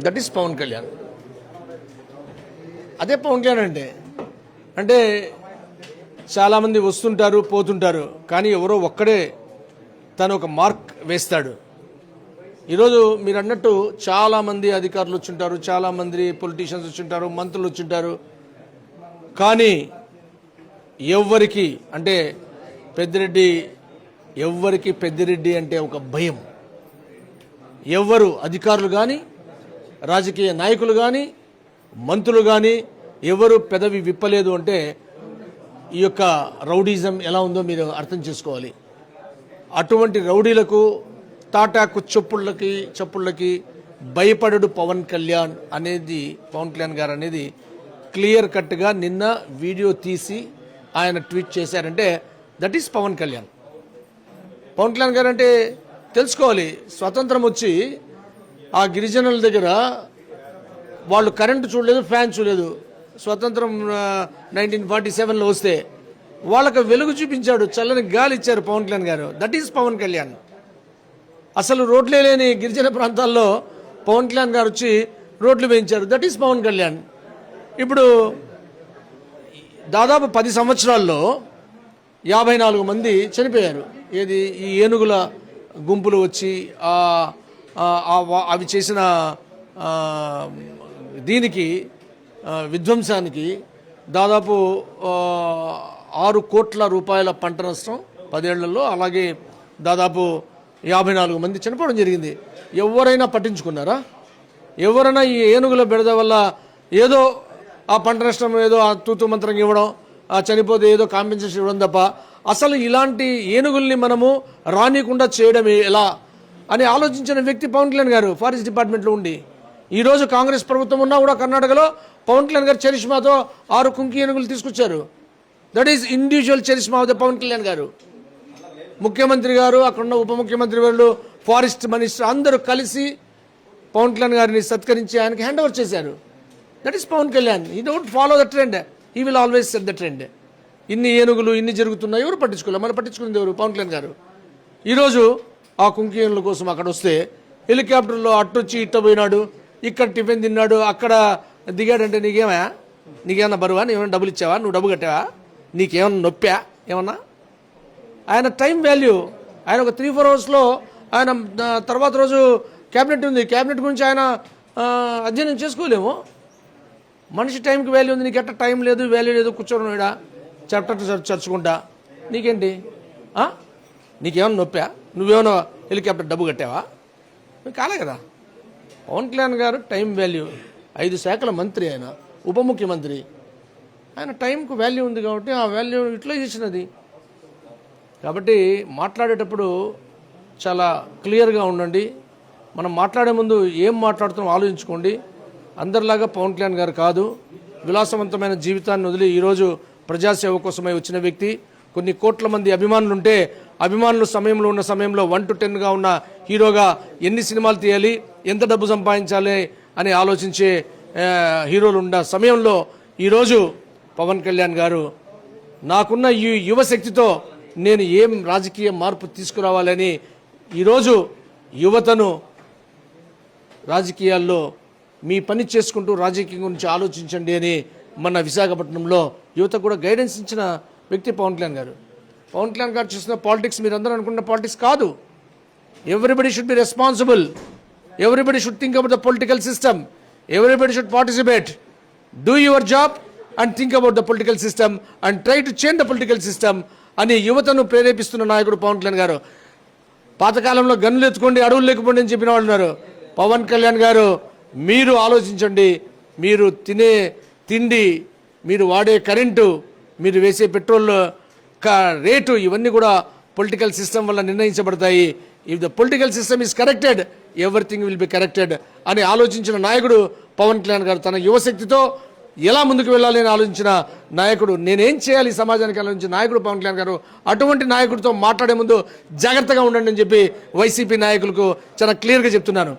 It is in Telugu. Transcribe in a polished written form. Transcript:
That is Pawan Kalyan. అదే పవన్ కళ్యాణ్ అంటే చాలామంది వస్తుంటారు పోతుంటారు, కానీ ఎవరో ఒక్కడే తను ఒక మార్క్ వేస్తాడు. ఈరోజు మీరు అన్నట్టు చాలామంది అధికారులు వచ్చుంటారు, చాలామంది పొలిటీషియన్స్ వచ్చుంటారు, మంత్రులు వచ్చుంటారు, కానీ ఎవ్వరికి అంటే పెద్దిరెడ్డి అంటే ఒక భయం. ఎవ్వరు అధికారులు కానీ రాజకీయ నాయకులు కానీ మంత్రులు కానీ ఎవరు పెదవి విప్పలేదు అంటే ఈ యొక్క రౌడీజం ఎలా ఉందో మీరు అర్థం చేసుకోవాలి. అటువంటి రౌడీలకు తాటాకు చప్పుళ్ళకి భయపడడు పవన్ కళ్యాణ్ గారు అనేది క్లియర్ కట్గా నిన్న వీడియో తీసి ఆయన ట్వీట్ చేశారంటే దట్ ఈస్ పవన్ కళ్యాణ్. పవన్ కళ్యాణ్ గారు అంటే తెలుసుకోవాలి. స్వతంత్రం వచ్చి ఆ గిరిజనుల దగ్గర వాళ్ళు కరెంటు చూడలేదు, ఫ్యాన్ చూడలేదు. స్వతంత్రం 1947లో వస్తే వాళ్ళకు వెలుగు చూపించాడు, చల్లని గాలి ఇచ్చారు పవన్ కళ్యాణ్ గారు. That is Pawan Kalyan. అసలు రోడ్లే లేని గిరిజన ప్రాంతాల్లో పవన్ కళ్యాణ్ గారు వచ్చి రోడ్లు వేయించారు. That is Pawan Kalyan. ఇప్పుడు దాదాపు 10 సంవత్సరాల్లో 54 మంది చనిపోయారు. ఈ ఏనుగుల గుంపులు వచ్చి అవి చేసిన దీనికి విధ్వంసానికి దాదాపు 6 కోట్ల రూపాయల పంట నష్టం 10 ఏళ్లలో. అలాగే దాదాపు 54 మంది చనిపోవడం జరిగింది. ఎవరైనా పట్టించుకున్నారా? ఎవరైనా ఈ ఏనుగుల బెడద వల్ల ఏదో ఆ పంట నష్టం ఏదో ఆ తూతు మంత్రంగా ఇవ్వడం, ఆ చనిపోతే ఏదో కాంపెన్సేషన్ ఇవ్వడం తప్ప అసలు ఇలాంటి ఏనుగుల్ని మనము రానికుండా చేయడం ఎలా అని ఆలోచించిన వ్యక్తి పవన్ కళ్యాణ్ గారు. ఫారెస్ట్ డిపార్ట్మెంట్లో ఉండి ఈరోజు కాంగ్రెస్ ప్రభుత్వం ఉన్నా కూడా కర్ణాటకలో పవన్ కళ్యాణ్ గారు చరిష్మాతో 6 కుంకి ఏనుగులు తీసుకొచ్చారు. That is individual charisma of the Pawan Kalyan గారు. ముఖ్యమంత్రి గారు, అక్కడున్న ఉప ముఖ్యమంత్రి వాళ్ళు, ఫారెస్ట్ మినిస్టర్ అందరూ కలిసి పవన్ కళ్యాణ్ గారిని సత్కరించి ఆయనకి హ్యాండ్ ఓవర్ చేశారు. That is Pawan Kalyan. He don't follow the trend, he will always set the trend. ఇన్ని ఏనుగులు ఇన్ని జరుగుతున్నాయి, ఎవరు పట్టించుకోలేదు. మనం పట్టించుకునేది ఎవరు? పవన్ కళ్యాణ్ గారు. ఈరోజు ఆ కుంకి ఏనుగుల కోసం అక్కడ వస్తే హెలికాప్టర్లో అట్టొచ్చి ఇట్టపోయినాడు, ఇక్కడ టిఫిన్ తిన్నాడు, అక్కడ దిగాడంటే నీకేమన్నా బరువా? నువ్వేమన్నా డబ్బులు ఇచ్చావా? నువ్వు డబ్బు కట్టావా? నీకేమన్నా నొప్పా ఏమన్నా? ఆయన టైం వాల్యూ, ఆయన ఒక 3-4 అవర్స్లో ఆయన తర్వాత రోజు క్యాబినెట్ ఉంది, క్యాబినెట్ గురించి ఆయన అధ్యయనం చేసుకోలేము. మనిషి టైంకి వాల్యూ ఉంది, నీకు ఎట్ట టైం లేదు, వాల్యూ లేదు, కూర్చోవడం ఇడా చాప్టర్ చర్చుకుంటా. నీకేంటి? నీకేమన్నా నొప్పా? నువ్వేమన్నా హెలికాప్టర్ డబ్బు కట్టావా? కాలే కదా. పవన్ కళ్యాణ్ గారు టైం వాల్యూ, 5 శాఖల మంత్రి, ఆయన ఉప ముఖ్యమంత్రి, ఆయన టైంకు వాల్యూ ఉంది కాబట్టి ఆ వాల్యూ యూటిలైజేషన్ అది. కాబట్టి మాట్లాడేటప్పుడు చాలా క్లియర్గా ఉండండి. మనం మాట్లాడే ముందు ఏం మాట్లాడుతున్నాం ఆలోచించుకోండి. అందరిలాగా పవన్ కళ్యాణ్ గారు కాదు. విలాసవంతమైన జీవితాన్ని వదిలి ఈరోజు ప్రజాసేవ కోసమై వచ్చిన వ్యక్తి. కొన్ని కోట్ల మంది అభిమానులు ఉంటే అభిమానులు ఉన్న సమయంలో 1 to 10గా ఉన్న హీరోగా ఎన్ని సినిమాలు తీయాలి, ఎంత డబ్బు సంపాదించాలి అని ఆలోచించే హీరోలు ఉన్న సమయంలో ఈరోజు పవన్ కళ్యాణ్ గారు నాకున్న ఈ యువశక్తితో నేను ఏం రాజకీయ మార్పు తీసుకురావాలని ఈరోజు యువతను రాజకీయాల్లో మీ పని చేసుకుంటూ రాజకీయం గురించి ఆలోచించండి అని మన విశాఖపట్నంలో యువత కూడా గైడెన్స్ ఇచ్చిన వ్యక్తి పవన్ కళ్యాణ్ గారు. పవన్ కళ్యాణ్ గారు చేసిన పాలిటిక్స్ మీరు అందరూ అనుకున్న పాలిటిక్స్ కాదు. Everybody should be responsible, everybody should think about the political system, everybody should participate, do your job and think about the political system and try to change the political system అని యువతను ప్రేరేపిస్తున్న నాయకుడు పవన్ కళ్యాణ్ గారు. పాతకాలంలో గన్నులు ఎత్తుకోండి, అడవులు లేకపోండి అని చెప్పిన వాళ్ళు ఉన్నారు. పవన్ కళ్యాణ్ గారు మీరు ఆలోచించండి. మీరు తినే తిండి, మీరు వాడే కరెంటు, మీరు వేసే పెట్రోల్ రేటు, ఇవన్నీ కూడా పొలిటికల్ సిస్టమ్ వల్ల నిర్ణయించబడతాయి. If the political system is corrected, everything will be corrected అని ఆలోచించిన నాయకుడు పవన్ కళ్యాణ్ గారు. తన యువశక్తితో ఎలా ముందుకు వెళ్ళాలి అని ఆలోచించిన నాయకుడు, నేనేం చేయాలి సమాజానికి ఆలోచించిన నాయకుడు పవన్ కళ్యాణ్ గారు. అటువంటి నాయకుడితో మాట్లాడే ముందు జాగ్రత్తగా ఉండండి అని చెప్పి వైసీపీ నాయకులకు చాలా క్లియర్గా చెప్తున్నాను.